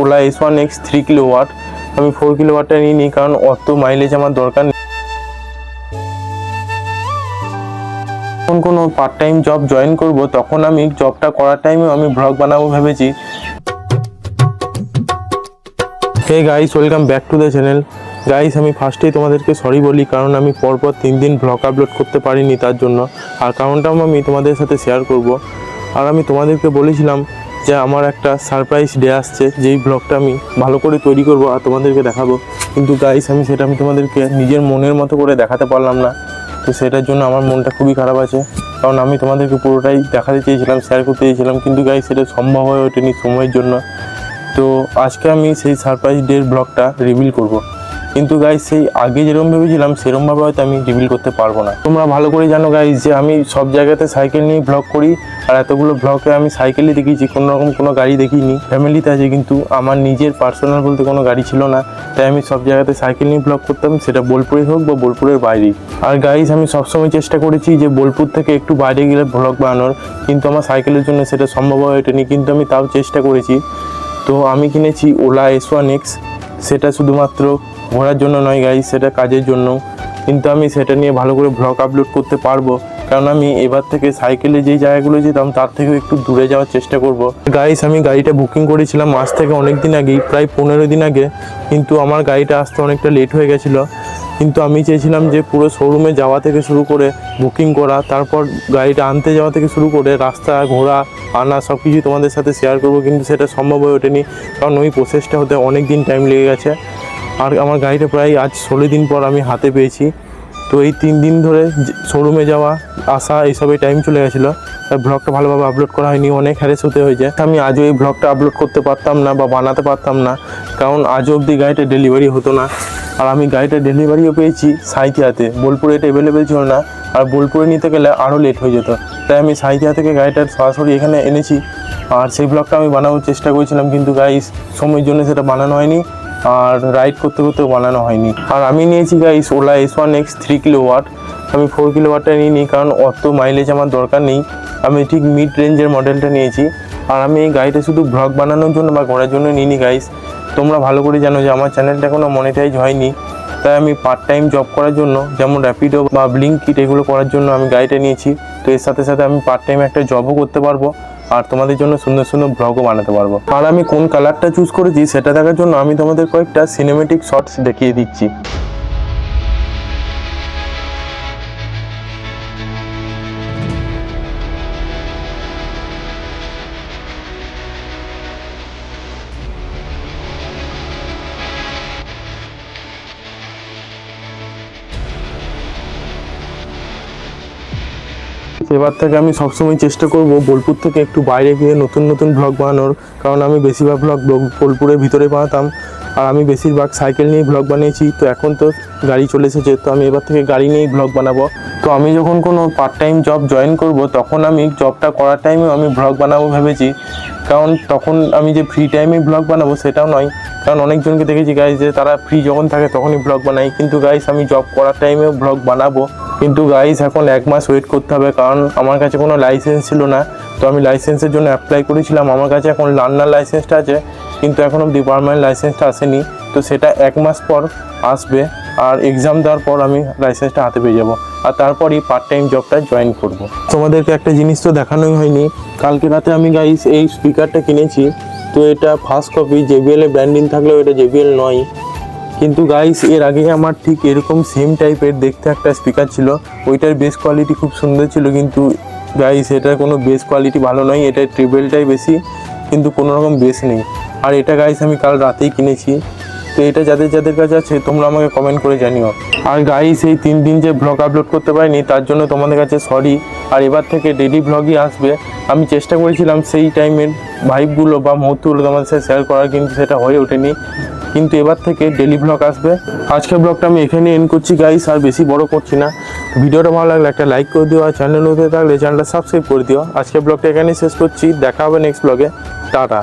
OLA S1X 3 kilowatt. আমি 4 কিলোওয়াটটা নিইনি কারণ অত মাইলেজ আমার দরকার নেই। যখন কোনো পার্ট টাইম জব জয়েন করব তখন আমি জবটা করার টাইমেও আমি ব্লগ বানাবো ভেবেছি। Hey guys, welcome back to the channel. Guys, আমি ফার্স্টেই তোমাদেরকে সরি বলি কারণ আমি পরপর 3 দিন ব্লগ আপলোড করতে পারিনি তার জন্য, আর কারণটাও আমি তোমাদের সাথে শেয়ার করব। আর আমি তোমাদেরকে বলেছিলাম যে আমার একটা সারপ্রাইজ ডে আসছে, যেই ব্লগটা আমি ভালো করে তৈরি করব আর তোমাদেরকে দেখাবো। কিন্তু গাইস, সেটা আমি তোমাদেরকে নিজের মনের মতো করে দেখাতে পারলাম না। তো সেটার জন্য আমার মনটা খুবই খারাপ আছে, কারণ আমি তোমাদেরকে পুরোটাই দেখাতে চেয়েছিলাম, শেয়ার করতে চেয়েছিলাম, কিন্তু গাইস সেটা সম্ভব হয়ে ওঠেনি সময়ের জন্য। তো আজকে আমি সেই সারপ্রাইজ ডের ব্লগটা রিভিল করব, কিন্তু গাইস সেই আগে যেরকম ভেবেছিলাম সেরকমভাবে হয়তো আমি রিভিল করতে পারবো না। তোমরা ভালো করে জানো গাইস যে আমি সব জায়গাতে সাইকেল নিয়ে ব্লগ করি, আর এতগুলো ব্লগে আমি সাইকেলই দেখিয়েছি, কোনোরকম কোনো গাড়ি দেখিনি। ফ্যামিলিতে আছে কিন্তু আমার নিজের পার্সোনাল বলতে কোনো গাড়ি ছিল না, তাই আমি সব জায়গাতে সাইকেল নিয়ে ব্লগ করতাম, সেটা বোলপুরে হোক বা বোলপুরের বাইরেই। আর গাইস, আমি সবসময় চেষ্টা করেছি যে বোলপুর থেকে একটু বাইরে গেলে ব্লগ বানানোর, কিন্তু আমার সাইকেলের জন্য সেটা সম্ভব হয়ে ওঠেনি, কিন্তু আমি তাও চেষ্টা করেছি। তো আমি কিনেছি ওলা S1X, সেটা শুধুমাত্র ঘোরার জন্য নয় গাইস, সেটা কাজের জন্য। কিন্তু আমি সেটা নিয়ে ভালো করে ব্লগ আপলোড করতে পারবো, কারণ আমি এবার থেকে সাইকেলে যেই জায়গাগুলো যেতাম তার থেকেও একটু দূরে যাওয়ার চেষ্টা করব। গাইস, আমি গাড়িটা বুকিং করেছিলাম আজ থেকে অনেক দিন আগেই, প্রায় 15 দিন আগে, কিন্তু আমার গাড়িটা আসতে অনেকটা লেট হয়ে গেছিলো। কিন্তু আমি চেয়েছিলাম যে পুরো শোরুমে যাওয়া থেকে শুরু করে বুকিং করা, তারপর গাড়িটা আনতে যাওয়া থেকে শুরু করে রাস্তা ঘোরা আনা সব কিছুই তোমাদের সাথে শেয়ার করবো, কিন্তু সেটা সম্ভব হয়ে ওঠেনি, কারণ ওই প্রসেসটা হতে অনেক দিন টাইম লেগে গেছে। আর আমার গাড়িটা প্রায় আজ 16 দিন পর আমি হাতে পেয়েছি। তো এই 3 দিন ধরে শোরুমে যাওয়া আসা এইসবে টাইম চলে গেছিলো, তাই ব্লগটা ভালোভাবে আপলোড করা হয়নি, অনেক হ্যারেস হতে হয়েছে। আমি আজও এই ব্লগটা আপলোড করতে পারতাম না বা বানাতে পারতাম না, কারণ আজও অবধি গাড়িটা ডেলিভারি হতো না। আর আমি গাড়িটা ডেলিভারিও পেয়েছি সাঁইথিয়াতে, বোলপুরে এটা অ্যাভেলেবেল ছিল না, আর বোলপুরে নিতে গেলে আরও লেট হয়ে যেত, তাই আমি সাঁইথিয়া থেকে গাড়িটার সরাসরি এখানে এনেছি। আর সেই ব্লগটা আমি বানানোর চেষ্টা করেছিলাম, কিন্তু গাইস সময়ের জন্য সেটা বানানো হয়নি, আর রাইড করতে করতেও বানানো হয়নি। আর আমি নিয়েছি গাইস ওলা S1X 3 কিলোওয়াট। আমি 4 কিলোওয়াটটা নিইনি কারণ অত মাইলেজ আমার দরকার নেই, আমি ঠিক মিড রেঞ্জের মডেলটা নিয়েছি। আর আমি এই গাড়িটা শুধু ব্লগ বানানোর জন্য বা ঘোরার জন্য নিইনি গাইস। তোমরা ভালো করে জানো যে আমার চ্যানেলটা এখনও মনিটাইজ হয়নি, তাই আমি পার্ট টাইম জব করার জন্য, যেমন র্যাপিডো বা ব্লিঙ্কিট এগুলো করার জন্য আমি গাড়িটা নিয়েছি। তো এর সাথে সাথে আমি পার্ট টাইম একটা জবও করতে পারবো, আর তোমাদের জন্য সুন্দর সুন্দর ব্লগও বানাতে পারবো। আর আমি কোন কালারটা চুজ করেছি সেটা দেখার জন্য আমি তোমাদের কয়েকটা সিনেমেটিক শর্টস দেখিয়ে দিচ্ছি। এবার থেকে আমি সবসময় চেষ্টা করব বোলপুর থেকে একটু বাইরে গিয়ে নতুন নতুন ব্লগ বানানোর, কারণ আমি বেশিরভাগ ব্লগ বোলপুরের ভিতরে বানাতাম, আর আমি বেশিরভাগ সাইকেল নিয়েই ব্লগ বানিয়েছি। তো এখন তো গাড়ি চলে এসেছে, তো আমি এবার থেকে গাড়ি নিয়েই ব্লগ বানাবো। তো আমি যখন কোনো পার্ট টাইম জব জয়েন করব তখন আমি জবটা করার টাইমেও আমি ব্লগ বানাবো ভেবেছি, কারণ তখন আমি যে ফ্রি টাইমে ব্লগ বানাবো সেটাও নয়, কারণ অনেকজনকে দেখেছি গাইস যে তারা ফ্রি যখন থাকে তখনই ব্লগ বানায়, কিন্তু গাইস আমি জব করার টাইমেও ব্লগ বানাবো। কিন্তু গাইস এখন 1 মাস ওয়েট করতে হবে, কারণ আমার কাছে কোনো লাইসেন্স ছিল না। তো আমি লাইসেন্সের জন্য অ্যাপ্লাই করেছিলাম, আমার কাছে এখন লার্নার লাইসেন্সটা আছে, কিন্তু এখন অবধি পার্মানেন্ট লাইসেন্সটা আসেনি। তো সেটা 1 মাস পর আসবে, আর এক্সাম দেওয়ার পর আমি লাইসেন্সটা হাতে পেয়ে যাবো, আর তারপরই পার্ট টাইম জবটা জয়েন করব। তোমাদেরকে একটা জিনিস তো দেখানোই হয়নি, কালকে রাতে আমি গাইস এই স্পিকারটা কিনেছি। তো এটা ফার্স্ট কপি, JBL এর ব্র্যান্ডিং থাকলেও এটা JBL নয়। কিন্তু গাইস এর আগে আমার ঠিক এরকম সেম টাইপের দেখতে একটা স্পিকার ছিল, ওইটার বেস কোয়ালিটি খুব সুন্দর ছিল, কিন্তু গাইস এটার কোনো বেস কোয়ালিটি ভালো নয়, এটার ট্রিবেলটাই বেশি, কিন্তু কোনো রকম বেস নেই। আর এটা গাইস আমি কাল রাতেই কিনেছি। তো এটা যাদের যাদের কাছে আছে তোমরা আমাকে কমেন্ট করে জানিও। আর গাইস এই 3 দিন যে ব্লগ আপলোড করতে পারিনি তার জন্য তোমাদের কাছে সরি। আর এবার থেকে ডেইলি ব্লগই আসবে। আমি চেষ্টা করেছিলাম সেই টাইমের ভাইবগুলো বা মুহূর্তগুলো তোমাদের সাথে শেয়ার করার, কিন্তু সেটা হয়ে ওঠেনি। কিন্তু এবার থেকে ডেইলি ব্লগ আসবে। আজকের ব্লগটা আমি এখানে এন্ড করছি গাইস, আর বেশি বড় করছি না। ভিডিওটা ভালো লাগলে একটা লাইক করে দিও, আর চ্যানেল হতে থাকলে চ্যানেলটা সাবস্ক্রাইব করে দিও। আজকের ব্লগটা এখানেই শেষ করছি, দেখা হবে নেক্সট ব্লগে। টাটা।